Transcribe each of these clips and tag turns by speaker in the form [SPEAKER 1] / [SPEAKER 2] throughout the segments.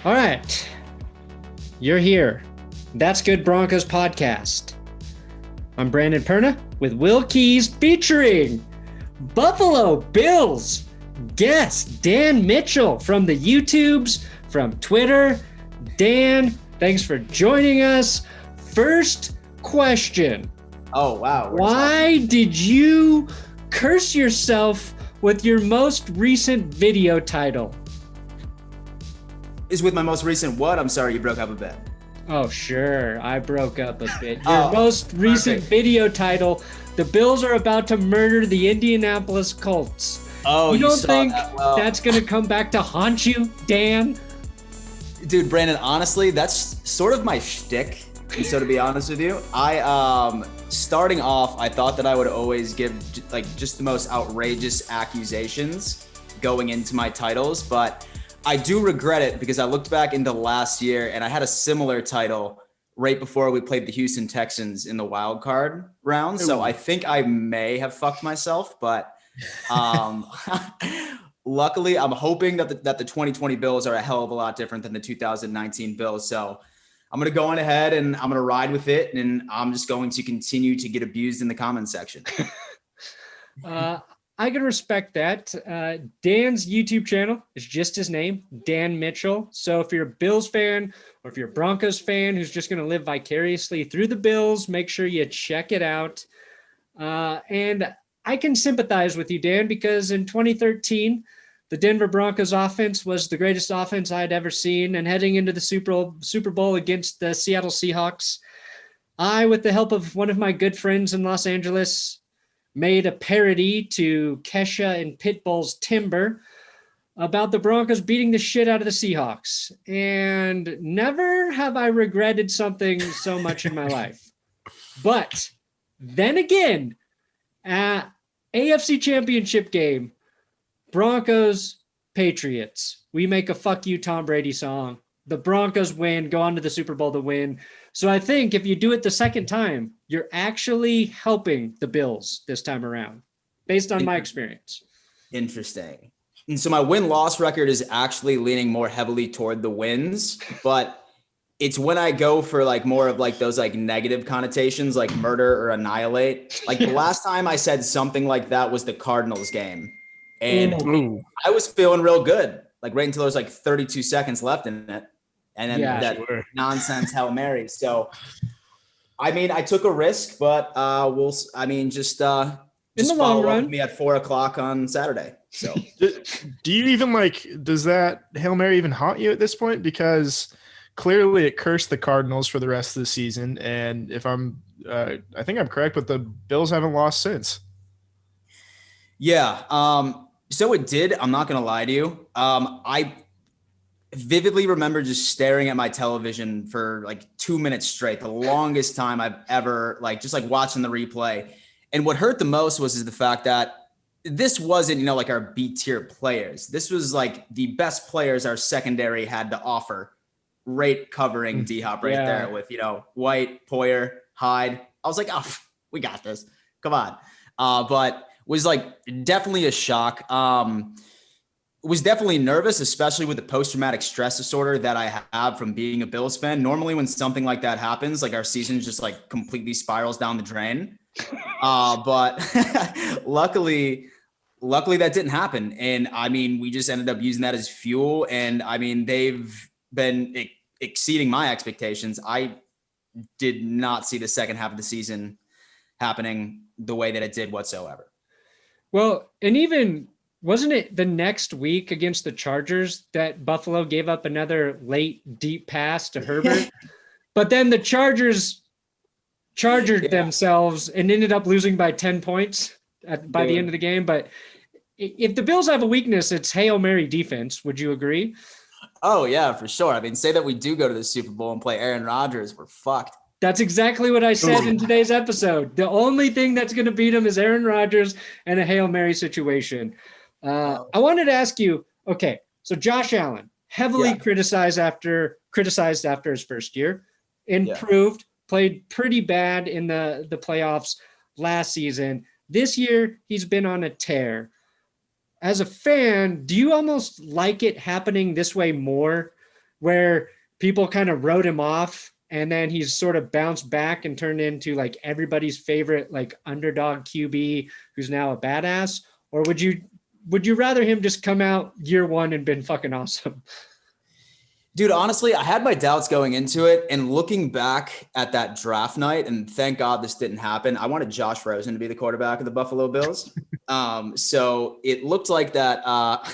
[SPEAKER 1] All right. You're here. That's Good Broncos podcast. I'm Brandon Perna with Will Keys featuring Buffalo Bills guest Dan Mitchell from the YouTubes, from Twitter. Dan, thanks for joining us. First question.
[SPEAKER 2] Oh, wow.
[SPEAKER 1] Why did you curse yourself with your most recent video title?
[SPEAKER 2] Is with my most recent what? I'm sorry, you broke up a bit.
[SPEAKER 1] Oh, sure. I broke up a bit. Your most recent video title, the Bills are about to murder the Indianapolis Colts.
[SPEAKER 2] Oh,
[SPEAKER 1] you don't think
[SPEAKER 2] that's
[SPEAKER 1] going to come back to haunt you, Dan?
[SPEAKER 2] Dude, Brandon, honestly, that's sort of my shtick. And so to be honest with you, starting off, I thought that I would always give just the most outrageous accusations going into my titles, but I do regret it because I looked back into last year and I had a similar title right before we played the Houston Texans in the wild card round. So I think I may have fucked myself, but luckily I'm hoping that the 2020 Bills are a hell of a lot different than the 2019 Bills. So I'm going to go on ahead and I'm going to ride with it. And I'm just going to continue to get abused in the comment section.
[SPEAKER 1] I can respect that. Dan's YouTube channel is just his name, Dan Mitchell. So if you're a Bills fan or if you're a Broncos fan who's just going to live vicariously through the Bills, make sure you check it out. And I can sympathize with you, Dan, because in 2013, the Denver Broncos offense was the greatest offense I had ever seen. And heading into the Super Bowl against the Seattle Seahawks, I, with the help of one of my good friends in Los Angeles, made a parody to Kesha and Pitbull's Timber about the Broncos beating the shit out of the Seahawks. And never have I regretted something so much in my life. But then again, AFC Championship game, Broncos, Patriots. We make a fuck you Tom Brady song. The Broncos win, go on to the Super Bowl to win. So I think if you do it the second time, you're actually helping the Bills this time around, based on my experience.
[SPEAKER 2] Interesting. And so my win-loss record is actually leaning more heavily toward the wins, but it's when I go for more of those negative connotations, like murder or annihilate. The last time I said something like that was the Cardinals game. And I was feeling real good, right until there was 32 seconds left in it. And then nonsense Hail Mary. So, I took a risk, but just
[SPEAKER 1] in the long
[SPEAKER 2] follow
[SPEAKER 1] run,
[SPEAKER 2] up with me at 4:00 on Saturday. So,
[SPEAKER 3] do you even does that Hail Mary even haunt you at this point? Because clearly it cursed the Cardinals for the rest of the season. And if I think I'm correct, but the Bills haven't lost since.
[SPEAKER 2] Yeah. So it did. I'm not going to lie to you. I vividly remember just staring at my television for 2 minutes straight, the longest time I've ever watching the replay. And what hurt the most was the fact that this wasn't, our B tier players. This was the best players our secondary had to offer, right covering D-Hop right there with, White, Poyer, Hyde. I was oh, we got this. Come on. But was definitely a shock. Was definitely nervous, especially with the post-traumatic stress disorder that I have from being a Bills fan. Normally when something like that happens, our season just completely spirals down the drain. But luckily that didn't happen. And we just ended up using that as fuel. And they've been exceeding my expectations. I did not see the second half of the season happening the way that it did whatsoever.
[SPEAKER 1] Well, and even wasn't it the next week against the Chargers that Buffalo gave up another late deep pass to Herbert? But then the Chargers chargered themselves and ended up losing by 10 points by the end of the game. But if the Bills have a weakness, it's Hail Mary defense. Would you agree?
[SPEAKER 2] Oh, yeah, for sure. Say that we do go to the Super Bowl and play Aaron Rodgers, we're fucked.
[SPEAKER 1] That's exactly what I said in today's episode. The only thing that's going to beat him is Aaron Rodgers and a Hail Mary situation. I wanted to ask you, okay, so Josh Allen, heavily criticized after his first year, improved, played pretty bad in the playoffs last season. This year, he's been on a tear. As a fan, do you almost like it happening this way more? where people kind of wrote him off and then he's sort of bounced back and turned into like everybody's favorite like underdog QB who's now a badass? Or would you rather him just come out year one and been fucking awesome?
[SPEAKER 2] Dude, honestly, I had my doubts going into it, and looking back at that draft night, and thank God this didn't happen. I wanted Josh Rosen to be the quarterback of the Buffalo Bills. So it looked like that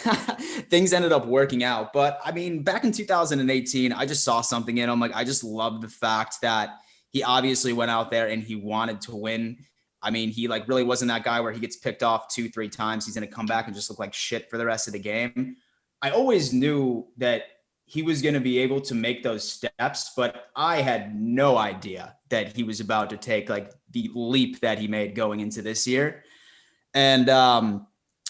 [SPEAKER 2] things ended up working out. But I mean, back in 2018, I just saw something in him. Like, I just loved the fact that he obviously went out there and he wanted to win. I mean, he like really wasn't that guy where he gets picked off 2-3 times. He's going to come back and just look like shit for the rest of the game. I always knew that he was going to be able to make those steps, but I had no idea that he was about to take like the leap that he made going into this year. And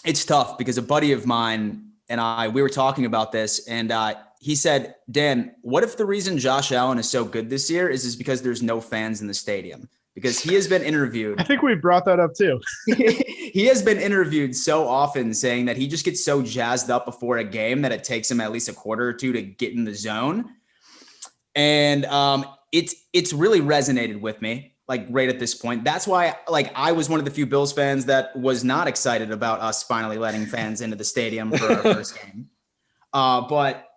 [SPEAKER 2] it's tough because a buddy of mine and we were talking about this, and he said, Dan, what if the reason Josh Allen is so good this year is because there's no fans in the stadium? Because he has been interviewed.
[SPEAKER 3] I think we brought that up too.
[SPEAKER 2] He has been interviewed so often saying that he just gets so jazzed up before a game that it takes him at least a quarter or two to get in the zone. And it's really resonated with me, like right at this point. That's why like I was one of the few Bills fans that was not excited about us finally letting fans into the stadium for our first game. But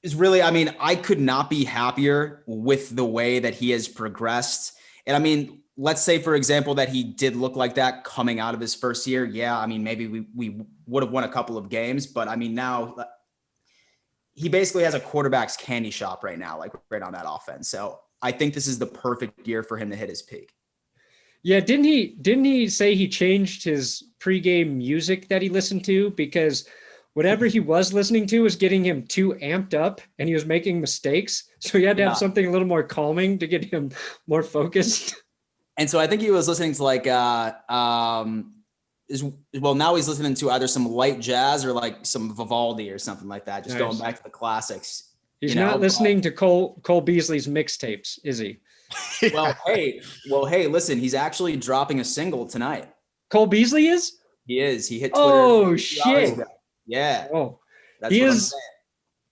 [SPEAKER 2] it's really, I mean, I could not be happier with the way that he has progressed. And I mean, let's say, for example, that he did look like that coming out of his first year. Yeah, I mean, maybe we would have won a couple of games, but I mean, now he basically has a quarterback's candy shop right now, like right on that offense. So I think this is the perfect year for him to hit his peak.
[SPEAKER 1] Yeah, didn't he say he changed his pregame music that he listened to because whatever he was listening to was getting him too amped up and he was making mistakes. So he had to have something a little more calming to get him more focused.
[SPEAKER 2] And so I think he was listening to like, now he's listening to either some light jazz or like some Vivaldi or something like that. Just going back to the classics.
[SPEAKER 1] He's not listening to Cole Beasley's mixtapes, is he?
[SPEAKER 2] Well, hey, listen, he's actually dropping a single tonight.
[SPEAKER 1] Cole Beasley is?
[SPEAKER 2] He is. He hit Twitter.
[SPEAKER 1] Oh, shit.
[SPEAKER 2] Yeah.
[SPEAKER 1] Oh,
[SPEAKER 2] he's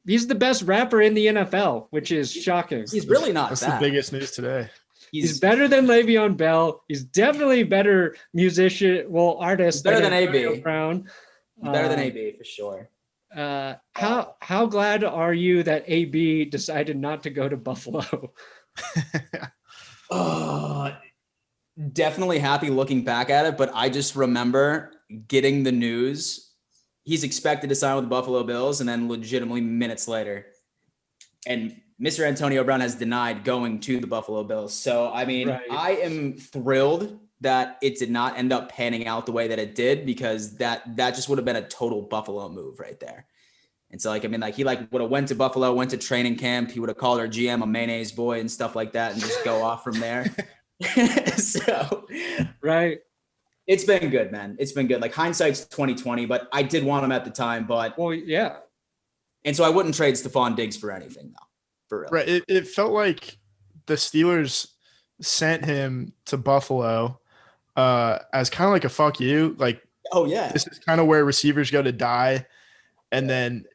[SPEAKER 1] the best rapper in the NFL, which is shocking.
[SPEAKER 2] He's really not
[SPEAKER 3] That's
[SPEAKER 2] bad.
[SPEAKER 3] the biggest news today.
[SPEAKER 1] He's better than Le'Veon Bell. He's definitely better artist.
[SPEAKER 2] Better than AB.
[SPEAKER 1] Brown.
[SPEAKER 2] Better than AB for sure.
[SPEAKER 1] How glad are you that AB decided not to go to Buffalo?
[SPEAKER 2] Definitely happy looking back at it, but I just remember getting the news. He's expected to sign with the Buffalo Bills, and then legitimately minutes later, and Mr. Antonio Brown has denied going to the Buffalo Bills. So, I mean, right. I am thrilled that it did not end up panning out the way that it did, because that just would have been a total Buffalo move right there. And so, like, I mean, like, he like would have went to Buffalo, went to training camp. He would have called our GM a mayonnaise boy and stuff like that and just go off from there. So,
[SPEAKER 1] right.
[SPEAKER 2] It's been good, man. It's been good. Like, hindsight's 2020, but I did want him at the time, but.
[SPEAKER 1] Well, yeah.
[SPEAKER 2] And so I wouldn't trade Stephon Diggs for anything, though. For real.
[SPEAKER 3] Right. It felt like the Steelers sent him to Buffalo as kind of like a fuck you. Like,
[SPEAKER 2] oh, yeah.
[SPEAKER 3] This is kind of where receivers go to die. And then,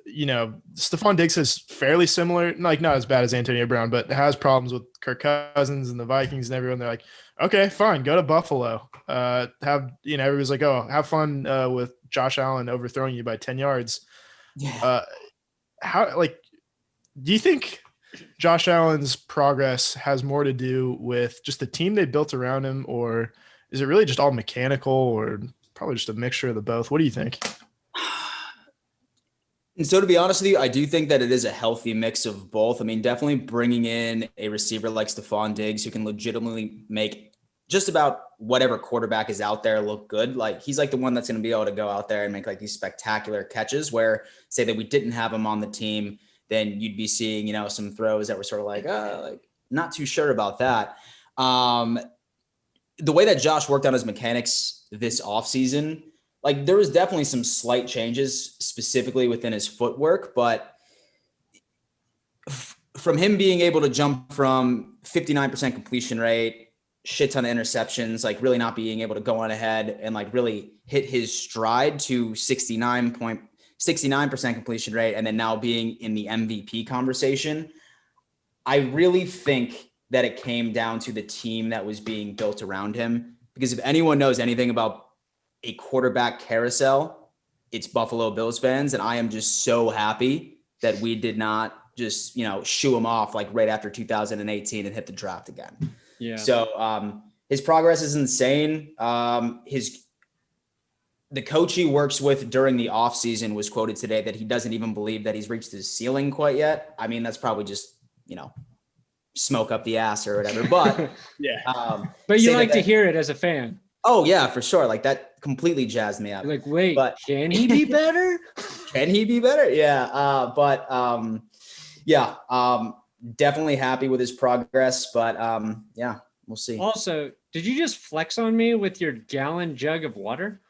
[SPEAKER 3] you know, Stephon Diggs is fairly similar, like not as bad as Antonio Brown, but has problems with Kirk Cousins and the Vikings and everyone. They're like, okay, fine, go to Buffalo. Everybody's like, oh, have fun with Josh Allen overthrowing you by 10 yards.
[SPEAKER 2] Yeah.
[SPEAKER 3] Do you think Josh Allen's progress has more to do with just the team they built around him, or is it really just all mechanical, or probably just a mixture of the both? What do you think?
[SPEAKER 2] And so, to be honest with you, I do think that it is a healthy mix of both. I mean, definitely bringing in a receiver like Stephon Diggs who can legitimately make just about whatever quarterback is out there look good. Like, he's like the one that's going to be able to go out there and make like these spectacular catches, where say that we didn't have him on the team, then you'd be seeing, you know, some throws that were sort of like not too sure about that. The way that Josh worked on his mechanics this offseason, like, there was definitely some slight changes specifically within his footwork, but from him being able to jump from 59% completion rate, shit ton of interceptions, like really not being able to go on ahead and like really hit his stride to 69 69% completion rate, and then now being in the MVP conversation. I really think that it came down to the team that was being built around him. Because if anyone knows anything about a quarterback carousel, it's Buffalo Bills fans. And I am just so happy that we did not just, shoo him off like right after 2018 and hit the draft again.
[SPEAKER 1] Yeah.
[SPEAKER 2] So his progress is insane. The coach he works with during the offseason was quoted today that he doesn't even believe that he's reached his ceiling quite yet. I mean, that's probably just, smoke up the ass or whatever. But
[SPEAKER 1] yeah. But you like to hear it as a fan.
[SPEAKER 2] Oh yeah, for sure. Like that completely jazzed me up.
[SPEAKER 1] You're like, wait, but can he be better?
[SPEAKER 2] Can he be better? Yeah. Definitely happy with his progress, but we'll see.
[SPEAKER 1] Also, did you just flex on me with your gallon jug of water?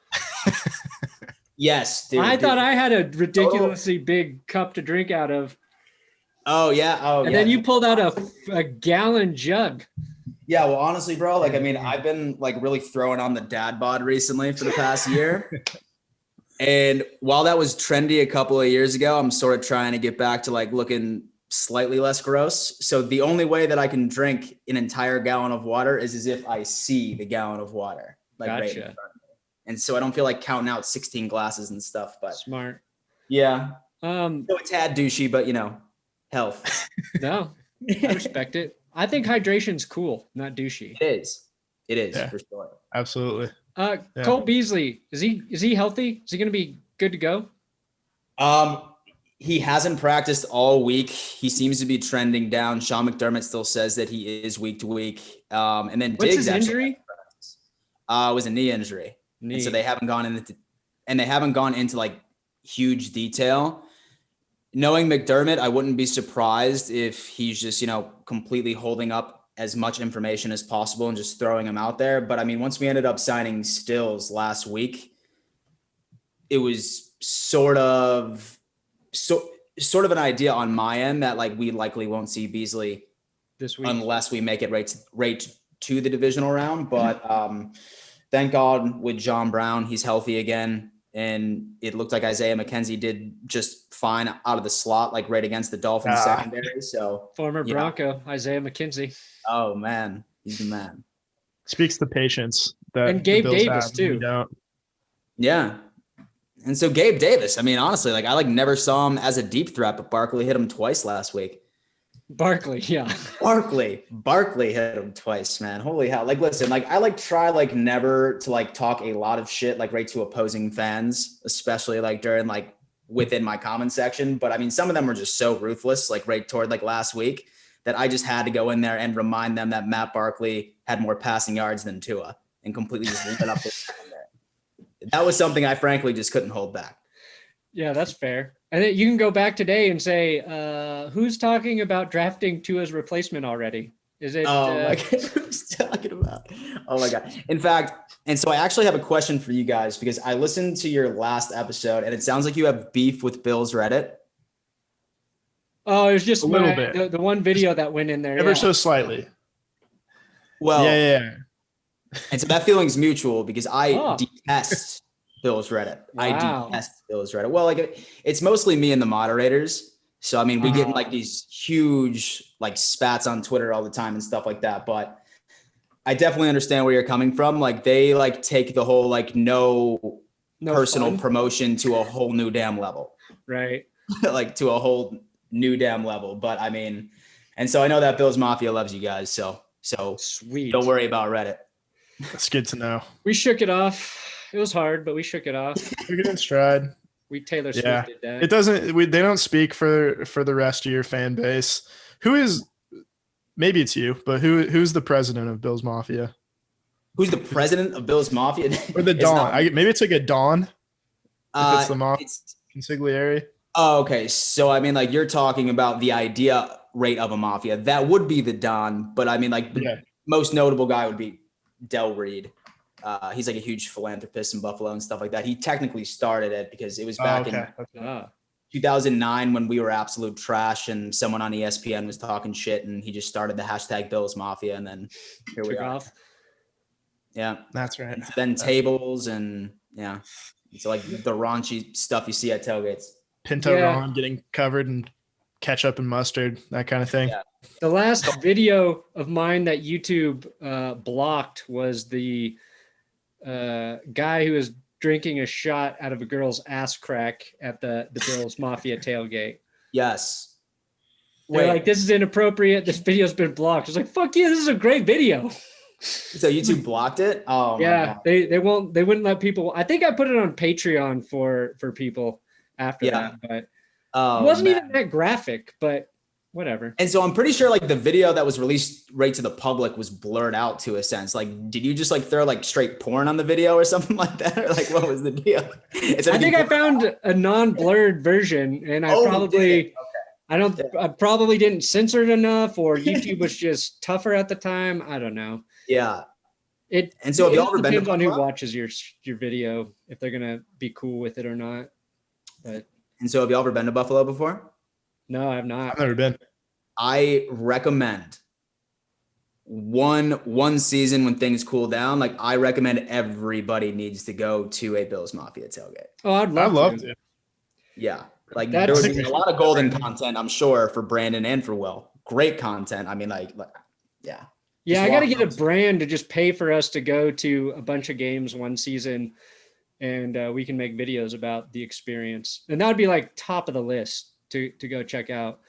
[SPEAKER 2] Yes, dude.
[SPEAKER 1] I thought I had a ridiculously big cup to drink out of.
[SPEAKER 2] Oh yeah.
[SPEAKER 1] And then you pulled out a gallon jug.
[SPEAKER 2] Yeah, well, honestly, bro, like, I mean, I've been like really throwing on the dad bod recently for the past year. And while that was trendy a couple of years ago, I'm sort of trying to get back to like looking slightly less gross. So the only way that I can drink an entire gallon of water is as if I see the gallon of water. Like
[SPEAKER 1] gotcha.
[SPEAKER 2] Right in front of me. And so I don't feel like counting out 16 glasses and stuff, but
[SPEAKER 1] smart.
[SPEAKER 2] Yeah. So a tad douchey, but health.
[SPEAKER 1] No, I respect it. I think hydration's cool, not douchey.
[SPEAKER 2] It is for sure.
[SPEAKER 3] Absolutely.
[SPEAKER 1] Cole Beasley, is he healthy? Is he going to be good to go?
[SPEAKER 2] He hasn't practiced all week. He seems to be trending down. Sean McDermott still says that he is week to week. And then
[SPEAKER 1] what's
[SPEAKER 2] Diggs
[SPEAKER 1] his injury?
[SPEAKER 2] Was a knee injury. And so they haven't gone into like huge detail. Knowing McDermott, I wouldn't be surprised if he's just, completely holding up as much information as possible and just throwing him out there. But I mean, once we ended up signing Stills last week, it was sort of an idea on my end that like we likely won't see Beasley
[SPEAKER 1] this week
[SPEAKER 2] unless we make it right to the divisional round. But thank God with John Brown, he's healthy again. And it looked like Isaiah McKenzie did just fine out of the slot, like right against the Dolphins secondary. So
[SPEAKER 1] former Bronco, Isaiah McKenzie.
[SPEAKER 2] Oh man, he's the man.
[SPEAKER 3] Speaks the patience that
[SPEAKER 1] and Gabe Davis too.
[SPEAKER 2] Yeah. And so Gabe Davis, I mean, honestly, like I never saw him as a deep threat, but Barkley hit him twice last week.
[SPEAKER 1] Barkley, yeah.
[SPEAKER 2] Barkley hit him twice, man. Holy hell. Like, listen, like I try never to talk a lot of shit right to opposing fans, especially during within my comment section. But I mean, some of them were just so ruthless, right toward last week that I just had to go in there and remind them that Matt Barkley had more passing yards than Tua and completely just leave it up there. That was something I frankly just couldn't hold back.
[SPEAKER 1] Yeah, that's fair. And then you can go back today and say, who's talking about drafting Tua's replacement already? Is it?
[SPEAKER 2] Who's talking about? Oh my God. In fact, and so I actually have a question for you guys because I listened to your last episode and it sounds like you have beef with Bill's Reddit.
[SPEAKER 1] Oh, it was just
[SPEAKER 3] a little bit.
[SPEAKER 1] The one video that went in there.
[SPEAKER 3] Ever so slightly.
[SPEAKER 2] Well,
[SPEAKER 3] yeah.
[SPEAKER 2] And so that feeling's mutual because I detest Bill's Reddit. Wow. I detest Bill's Reddit. Well, it's mostly me and the moderators. So, I mean, we get these huge spats on Twitter all the time and stuff like that. But I definitely understand where you're coming from. They take the whole no personal fun promotion to a whole new damn level.
[SPEAKER 1] Right.
[SPEAKER 2] To a whole new damn level. But I mean, and so I know that Bills Mafia loves you guys. So
[SPEAKER 1] sweet.
[SPEAKER 2] Don't worry about Reddit.
[SPEAKER 3] That's good to know.
[SPEAKER 1] We shook it off. It was hard, but we shook it off.
[SPEAKER 3] Took it in stride.
[SPEAKER 1] We Taylor Swift did that.
[SPEAKER 3] It doesn't. They don't speak for the rest of your fan base. Who is? Maybe it's you, but who's the president of Bills Mafia?
[SPEAKER 2] Who's the president of Bills Mafia?
[SPEAKER 3] Or the Dawn? Maybe it's a Dawn. If it's the Mafia consigliere.
[SPEAKER 2] Oh, okay. So I mean, you're talking about the idea rate of a mafia. That would be the Don, but I mean, the most notable guy would be Del Reed. He's a huge philanthropist in Buffalo and stuff like that. He technically started it because it was back in 2009 when we were absolute trash and someone on ESPN was talking shit and he just started the hashtag Bills Mafia and then here we are. Yeah.
[SPEAKER 3] That's right.
[SPEAKER 2] And then tables and It's like the raunchy stuff you see at tailgates.
[SPEAKER 3] Pinto Ron getting covered in ketchup and mustard, that kind of thing.
[SPEAKER 2] Yeah.
[SPEAKER 1] The last video of mine that YouTube blocked was the guy who was drinking a shot out of a girl's ass crack at the Bills Mafia tailgate.
[SPEAKER 2] Yes.
[SPEAKER 1] They're like, this is inappropriate. This video's been blocked. It's like, fuck you. This is a great video.
[SPEAKER 2] So YouTube blocked it? Oh,
[SPEAKER 1] yeah. They wouldn't let people. I think I put it on Patreon for people after that, but it wasn't even that graphic, but whatever.
[SPEAKER 2] And so I'm pretty sure like the video that was released right to the public was blurred out to a sense. Like, did you just like throw like straight porn on the video or something like that? Or like, what was the deal?
[SPEAKER 1] I think I found a non-blurred version, and I probably didn't censor it enough, or YouTube was just tougher at the time. I don't know.
[SPEAKER 2] Yeah.
[SPEAKER 1] And so it depends on who watches your video, if they're gonna be cool with it or not. But
[SPEAKER 2] and so have y'all ever been to Buffalo before?
[SPEAKER 1] No, I've not.
[SPEAKER 3] I've never been.
[SPEAKER 2] I recommend one season when things cool down. Like I recommend everybody needs to go to a Bills Mafia tailgate.
[SPEAKER 1] Oh, I'd love to.
[SPEAKER 2] Yeah. Like there was a lot of golden content, I'm sure, for Brandon and for Will. Great content. I mean, yeah.
[SPEAKER 1] Yeah, I got to get a brand to just pay for us to go to a bunch of games one season, and we can make videos about the experience. And that would be like top of the list to go check out.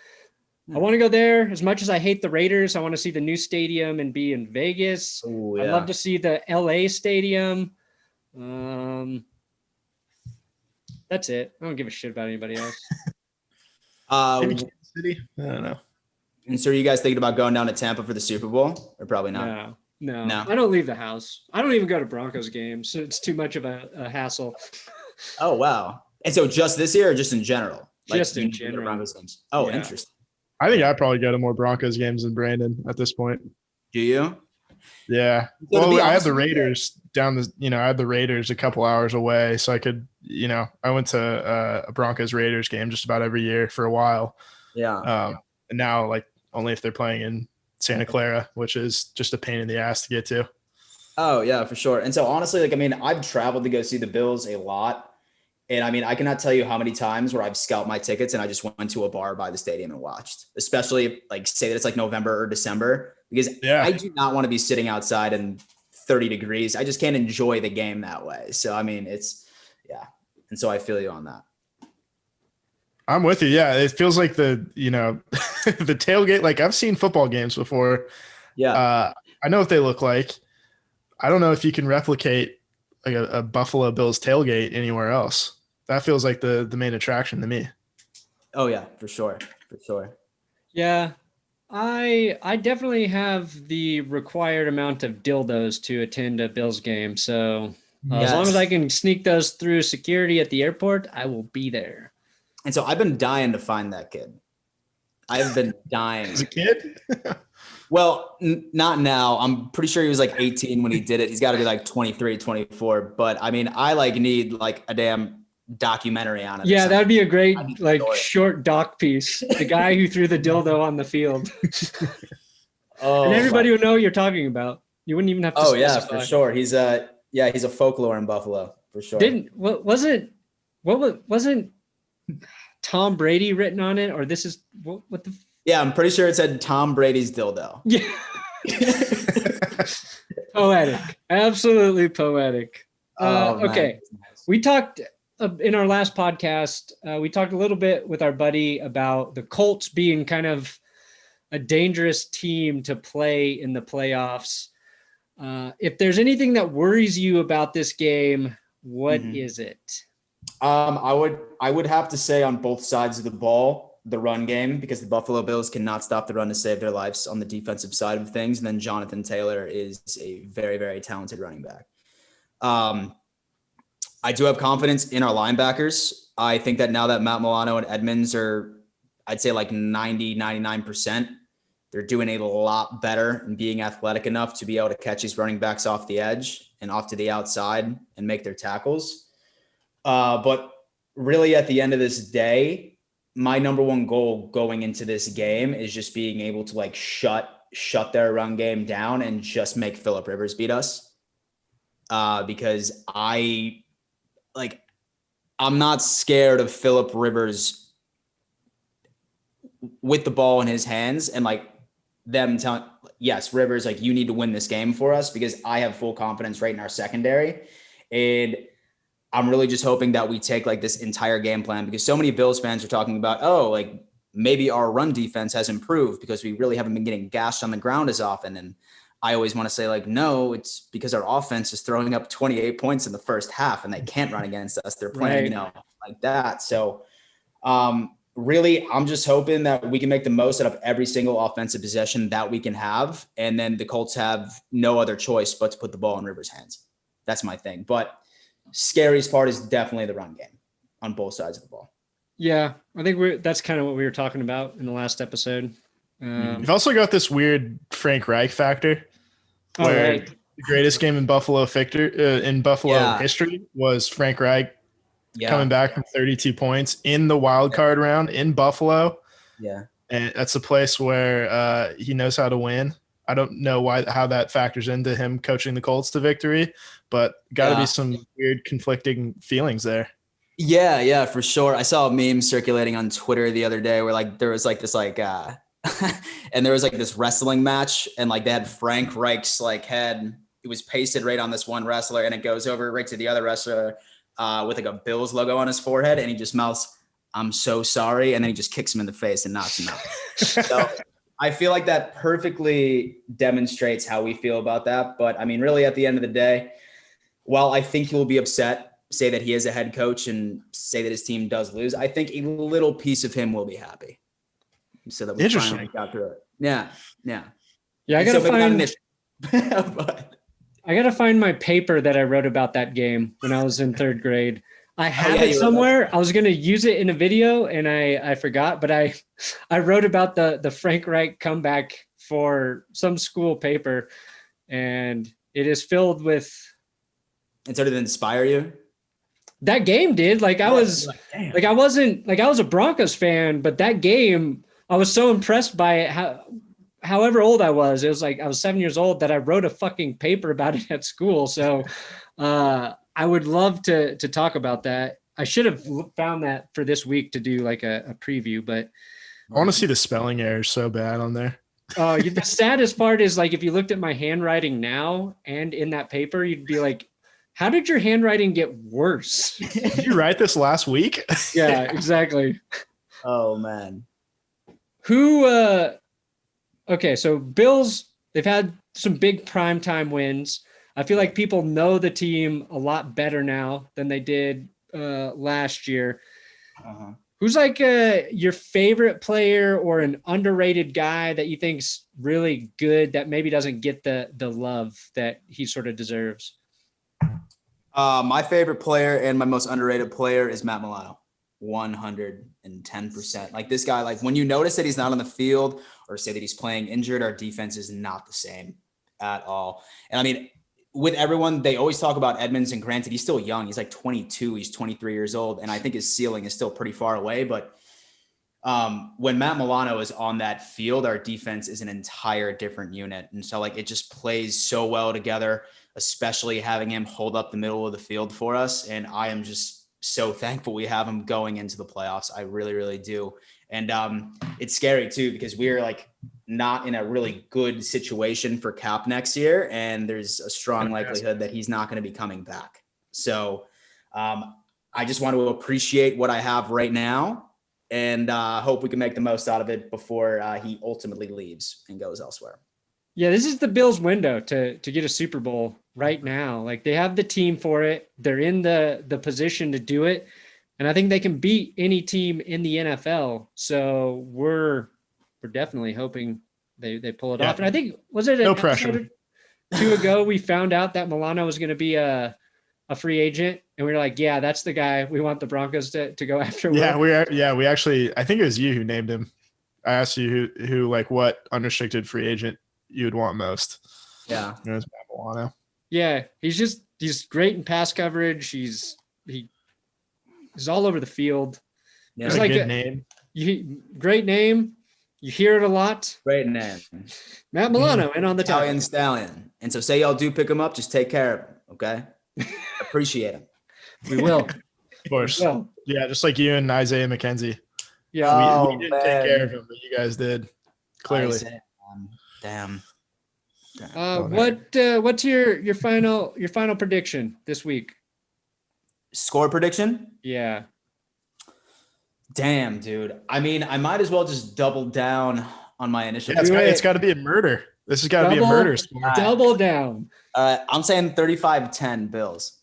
[SPEAKER 1] I want to go there. As much as I hate the Raiders, I want to see the new stadium and be in Vegas.
[SPEAKER 2] Ooh, yeah.
[SPEAKER 1] I'd love to see the LA stadium. That's it. I don't give a shit about anybody else.
[SPEAKER 3] Maybe Kansas City? I don't know.
[SPEAKER 2] And so are you guys thinking about going down to Tampa for the Super Bowl or probably not?
[SPEAKER 1] No. I don't leave the house. I don't even go to Broncos games. It's too much of a hassle.
[SPEAKER 2] Oh, wow. And so just this year or just in general?
[SPEAKER 1] Just in general.
[SPEAKER 2] Broncos games. Oh,
[SPEAKER 1] Yeah.
[SPEAKER 2] Interesting.
[SPEAKER 3] I think I'd probably go to more Broncos games than Brandon at this point.
[SPEAKER 2] Do you?
[SPEAKER 3] Yeah.
[SPEAKER 2] So
[SPEAKER 3] well, I had
[SPEAKER 2] honest
[SPEAKER 3] the
[SPEAKER 2] with you-
[SPEAKER 3] Raiders I had the Raiders a couple hours away. So I could, I went to a Broncos Raiders game just about every year for a while.
[SPEAKER 2] Yeah.
[SPEAKER 3] And now like only if they're playing in Santa Clara, which is just a pain in the ass to get to.
[SPEAKER 2] Oh, yeah, for sure. And so honestly, I've traveled to go see the Bills a lot. And I cannot tell you how many times where I've scalped my tickets and I just went to a bar by the stadium and watched, especially if, say that it's like November or December, because I do not want to be sitting outside in 30 degrees. I just can't enjoy the game that way. So, And so I feel you on that.
[SPEAKER 3] I'm with you. Yeah. It feels like the tailgate, like I've seen football games before.
[SPEAKER 2] Yeah.
[SPEAKER 3] I know what they look like. I don't know if you can replicate like a Buffalo Bills tailgate anywhere else. That feels like the main attraction to me.
[SPEAKER 2] Oh yeah, for sure.
[SPEAKER 1] Yeah. I definitely have the required amount of dildos to attend a Bills game. So as long as I can sneak those through security at the airport, I will be there.
[SPEAKER 2] And so I've been dying to find that kid. I've been dying.
[SPEAKER 3] As a kid?
[SPEAKER 2] Well, not now. I'm pretty sure he was like 18 when he did it. He's got to be like 23, 24. But I need like a damn documentary on it.
[SPEAKER 1] Yeah, that'd be a great short doc piece. The guy who threw the dildo on the field. And everybody would know what you're talking about. You wouldn't even have to specify.
[SPEAKER 2] Yeah, for sure. He's a folklore in Buffalo for sure.
[SPEAKER 1] Wasn't Tom Brady written on it, or this is what the?
[SPEAKER 2] Yeah, I'm pretty sure it said Tom Brady's dildo.
[SPEAKER 1] Yeah. Poetic, absolutely poetic. Okay, we talked in our last podcast. We talked a little bit with our buddy about the Colts being kind of a dangerous team to play in the playoffs. If there's anything that worries you about this game, what is it?
[SPEAKER 2] I would have to say on both sides of the ball, the run game, because the Buffalo Bills cannot stop the run to save their lives on the defensive side of things. And then Jonathan Taylor is a very, very talented running back. I do have confidence in our linebackers. I think that now that Matt Milano and Edmonds are, I'd say like 90, 99%, they're doing a lot better and being athletic enough to be able to catch these running backs off the edge and off to the outside and make their tackles. But really at the end of this day, my number one goal going into this game is just being able to like shut their run game down and just make Phillip Rivers beat us. Because I'm not scared of Phillip Rivers with the ball in his hands and like them telling, yes, Rivers, like you need to win this game for us, because I have full confidence right in our secondary. And I'm really just hoping that we take like this entire game plan, because so many Bills fans are talking about, oh, like maybe our run defense has improved because we really haven't been getting gashed on the ground as often. And I always want to say like, no, it's because our offense is throwing up 28 points in the first half and they can't run against us. They're playing, like that. So really, I'm just hoping that we can make the most out of every single offensive possession that we can have. And then the Colts have no other choice but to put the ball in Rivers' hands. That's my thing. But scariest part is definitely the run game on both sides of the ball.
[SPEAKER 1] Yeah, I think that's kind of what we were talking about in the last episode.
[SPEAKER 3] You've also got this weird Frank Reich factor, where
[SPEAKER 1] right.
[SPEAKER 3] the greatest game in Buffalo history was Frank Reich coming back from 32 points in the wild card round in Buffalo.
[SPEAKER 2] Yeah,
[SPEAKER 3] and that's a place where he knows how to win. I don't know how that factors into him coaching the Colts to victory, but got to be some weird conflicting feelings there.
[SPEAKER 2] Yeah, for sure. I saw a meme circulating on Twitter the other day where like there was like this like and there was like this wrestling match, and like they had Frank Reich's like head. It was pasted right on this one wrestler, and it goes over right to the other wrestler with like a Bills logo on his forehead, and he just mouths, "I'm so sorry," and then he just kicks him in the face and knocks him out. So I feel like that perfectly demonstrates how we feel about that. But I mean, really, at the end of the day, while I think he will be upset, say that he is a head coach and say that his team does lose, I think a little piece of him will be happy. So that we finally got through it. Yeah.
[SPEAKER 1] I gotta I gotta find my paper that I wrote about that game when I was in third grade. I have it somewhere. I was gonna use it in a video and I forgot, but I wrote about the Frank Reich comeback for some school paper, and it is filled with.
[SPEAKER 2] And so did it inspire you?
[SPEAKER 1] That game did. Like I was like I wasn't like I was a Broncos fan, but that game I was so impressed by it. However old I was, it was like I was 7 years old that I wrote a fucking paper about it at school. So I would love to talk about that. I should have found that for this week to do like a preview, but
[SPEAKER 3] I want to see the spelling errors so bad on there.
[SPEAKER 1] The saddest part is like if you looked at my handwriting now and in that paper, you'd be like, how did your handwriting get worse?
[SPEAKER 3] Did you write this last week?
[SPEAKER 1] Yeah, exactly.
[SPEAKER 2] Oh man.
[SPEAKER 1] Okay, so Bills, they've had some big primetime wins. I feel like people know the team a lot better now than they did last year. Who's like your favorite player or an underrated guy that you think's really good that maybe doesn't get the love that he sort of deserves?
[SPEAKER 2] My favorite player and my most underrated player is Matt Milano. 110%. Like this guy, like when you notice that he's not on the field or say that he's playing injured, our defense is not the same at all. And I mean, with everyone, they always talk about Edmonds, and granted, he's still young. He's like 22. He's 23 years old. And I think his ceiling is still pretty far away. But when Matt Milano is on that field, our defense is an entire different unit. And so like, it just plays so well together, especially having him hold up the middle of the field for us. And I am just so thankful we have him going into the playoffs. I really, really do. And it's scary too, because we're like not in a really good situation for Cap next year. And there's a strong likelihood that he's not going to be coming back. So I just want to appreciate what I have right now and hope we can make the most out of it before he ultimately leaves and goes elsewhere.
[SPEAKER 1] Yeah, this is the Bills' window to get a Super Bowl right now. Like they have the team for it. They're in the position to do it. And I think they can beat any team in the NFL. So we're definitely hoping they pull it off. And I think, was it
[SPEAKER 3] no pressure?
[SPEAKER 1] 2 ago, we found out that Milano was going to be a free agent. And we were like, yeah, that's the guy we want the Broncos to go after.
[SPEAKER 3] We actually, I think it was you who named him. I asked you who like what unrestricted free agent you would want most.
[SPEAKER 2] Yeah.
[SPEAKER 3] It was Matt Milano.
[SPEAKER 1] Yeah. He's great in pass coverage. He's all over the field.
[SPEAKER 2] Yeah.
[SPEAKER 1] He's like
[SPEAKER 3] good name.
[SPEAKER 1] Great name. You hear it a lot.
[SPEAKER 2] Great name.
[SPEAKER 1] Matt Milano and on the top.
[SPEAKER 2] Italian Stallion. And so say y'all do pick him up, just take care of him. Okay. Appreciate him.
[SPEAKER 1] We will.
[SPEAKER 3] Of course.
[SPEAKER 1] Well,
[SPEAKER 3] Yeah, just like you and Isaiah McKenzie.
[SPEAKER 1] yeah.
[SPEAKER 3] We didn't take care of him, but you guys did. Clearly.
[SPEAKER 2] Damn.
[SPEAKER 1] What's your final prediction this week?
[SPEAKER 2] Score prediction?
[SPEAKER 1] Yeah.
[SPEAKER 2] Damn, dude. I mean, I might as well just double down on my initial.
[SPEAKER 3] Yeah, it's got to be a murder. This has got to be a murder score.
[SPEAKER 1] Double down.
[SPEAKER 2] I'm saying 35-10 Bills.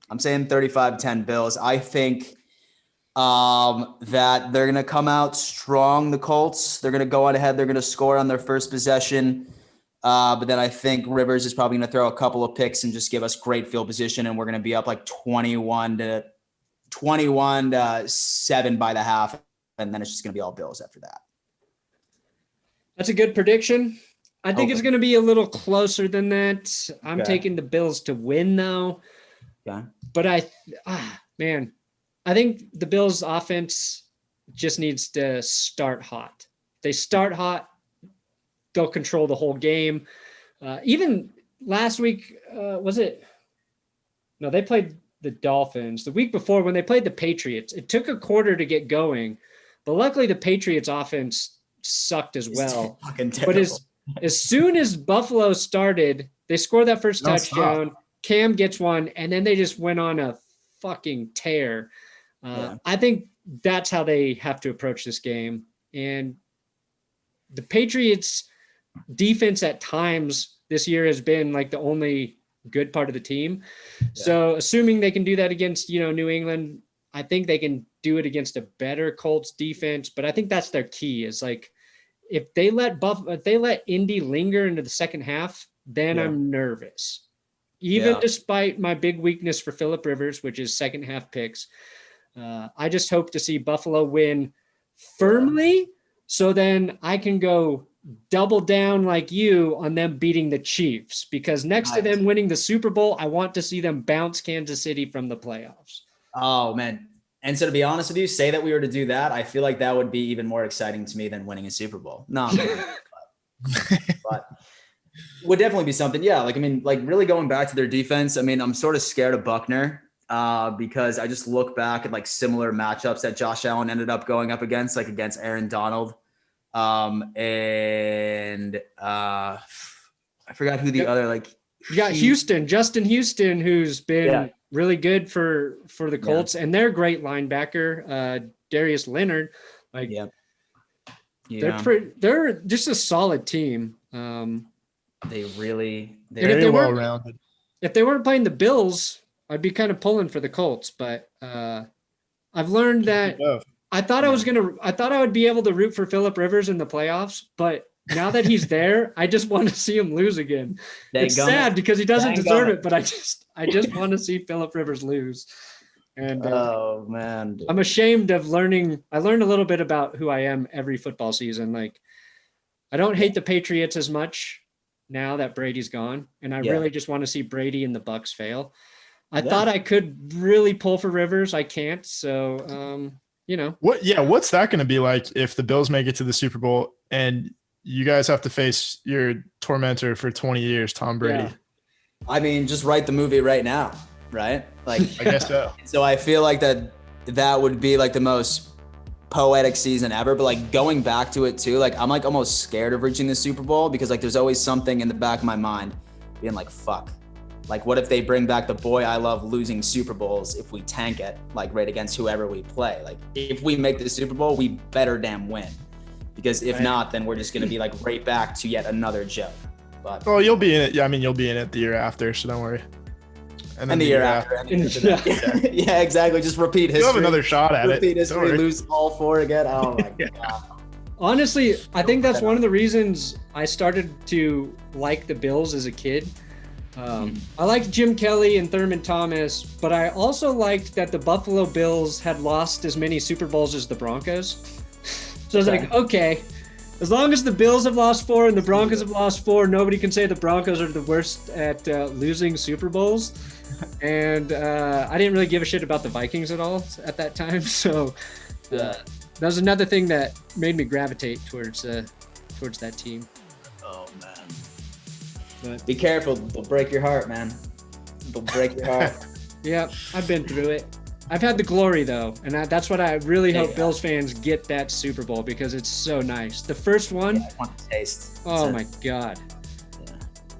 [SPEAKER 2] I'm saying 35-10 Bills. I think that they're going to come out strong, the Colts. They're going to go on ahead. They're going to score on their first possession. But then I think Rivers is probably going to throw a couple of picks and just give us great field position, and we're going to be up like 21-7 by the half, and then it's just going to be all Bills after that.
[SPEAKER 1] That's a good prediction. I think it's going to be a little closer than that. I'm taking the Bills to win, though.
[SPEAKER 2] Yeah.
[SPEAKER 1] But I think the Bills' offense just needs to start hot. They start hot, they'll control the whole game. Even last week, was it? No, they played the Dolphins. The week before, when they played the Patriots, it took a quarter to get going. But luckily, the Patriots' offense sucked as well. But as soon as Buffalo started, they scored that first touchdown. Cam gets one, and then they just went on a fucking tear. I think that's how they have to approach this game. And the Patriots' defense at times this year has been like the only good part of the team. Yeah. So assuming they can do that against, New England, I think they can do it against a better Colts defense. But I think that's their key is like, if they let Indy linger into the second half, then I'm nervous. Even despite my big weakness for Phillip Rivers, which is second half picks, I just hope to see Buffalo win firmly. So then I can go double down like you on them beating the Chiefs, because next to them winning the Super Bowl, I want to see them bounce Kansas City from the playoffs.
[SPEAKER 2] Oh, man. And so to be honest with you, say that we were to do that, I feel like that would be even more exciting to me than winning a Super Bowl. No, but would definitely be something. Yeah. Really going back to their defense. I mean, I'm sort of scared of Buckner because I just look back at like similar matchups that Josh Allen ended up going up against, like against Aaron Donald. I forgot who the other, like,
[SPEAKER 1] you got Justin Houston, who's been really good for the Colts, and their great linebacker, Darius Leonard. Like, they're just a solid team.
[SPEAKER 2] They're
[SPEAKER 3] very well rounded.
[SPEAKER 1] If they weren't playing the Bills, I'd be kind of pulling for the Colts, but I've learned that I thought I would be able to root for Phillip Rivers in the playoffs, but now that he's there, I just want to see him lose again. It's sad because he doesn't deserve it, but I just want to see Phillip Rivers lose. And
[SPEAKER 2] oh man,
[SPEAKER 1] I'm ashamed of learning. I learned a little bit about who I am every football season. Like, I don't hate the Patriots as much now that Brady's gone, and I really just want to see Brady and the Bucs fail. I thought I could really pull for Rivers. I can't. So,
[SPEAKER 3] what's that going to be like if the Bills make it to the Super Bowl and you guys have to face your tormentor for 20 years, Tom Brady?
[SPEAKER 1] Yeah.
[SPEAKER 2] I mean, just write the movie right now, right? Like,
[SPEAKER 3] I guess so.
[SPEAKER 2] So I feel like that would be like the most poetic season ever. But like going back to it too, like I'm like almost scared of reaching the Super Bowl because like there's always something in the back of my mind being like, fuck. Like, what if they bring back the boy I love losing Super Bowls if we tank it, like right against whoever we play? Like, if we make the Super Bowl, we better damn win. Because if not, then we're just going to be like right back to yet another joke. But
[SPEAKER 3] you'll be in it. Yeah, I mean, you'll be in it the year after, so don't worry.
[SPEAKER 2] And then the year after. Yeah, exactly. Just repeat history.
[SPEAKER 3] You'll have another shot at
[SPEAKER 2] repeat history, lose all four again. Oh, my God.
[SPEAKER 1] Honestly, I think that's one of the reasons I started to like the Bills as a kid. I liked Jim Kelly and Thurman Thomas, but I also liked that the Buffalo Bills had lost as many Super Bowls as the Broncos. So I was like, okay, as long as the Bills have lost 4 and the Broncos have lost 4, nobody can say the Broncos are the worst at losing Super Bowls. And I didn't really give a shit about the Vikings at all at that time. So that was another thing that made me gravitate towards that team.
[SPEAKER 2] Oh, man. Be careful. They'll break your heart, man. They'll break your heart.
[SPEAKER 1] Yeah, I've been through it. I've had the glory though, and that's what I really hope
[SPEAKER 2] Yeah.
[SPEAKER 1] Bills fans get that Super Bowl because it's so nice. The first one,
[SPEAKER 2] I want to taste.
[SPEAKER 1] oh my god,
[SPEAKER 2] Yeah.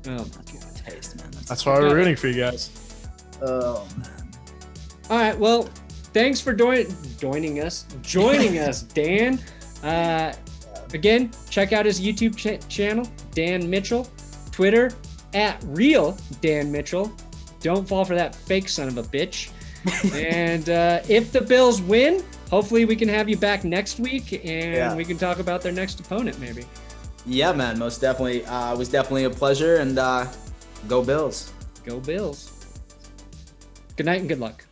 [SPEAKER 1] oh my god.
[SPEAKER 2] Taste, man.
[SPEAKER 3] That's why we're rooting for you guys.
[SPEAKER 2] Oh man.
[SPEAKER 1] All right, well, thanks for joining us, Dan. Again, check out his YouTube channel, Dan Mitchell. Twitter @real Dan Mitchell. Don't fall for that fake son of a bitch. And if the Bills win, hopefully we can have you back next week and we can talk about their next opponent maybe.
[SPEAKER 2] Yeah, man, most definitely. It was definitely a pleasure, and go Bills.
[SPEAKER 1] Go Bills. Good night and good luck.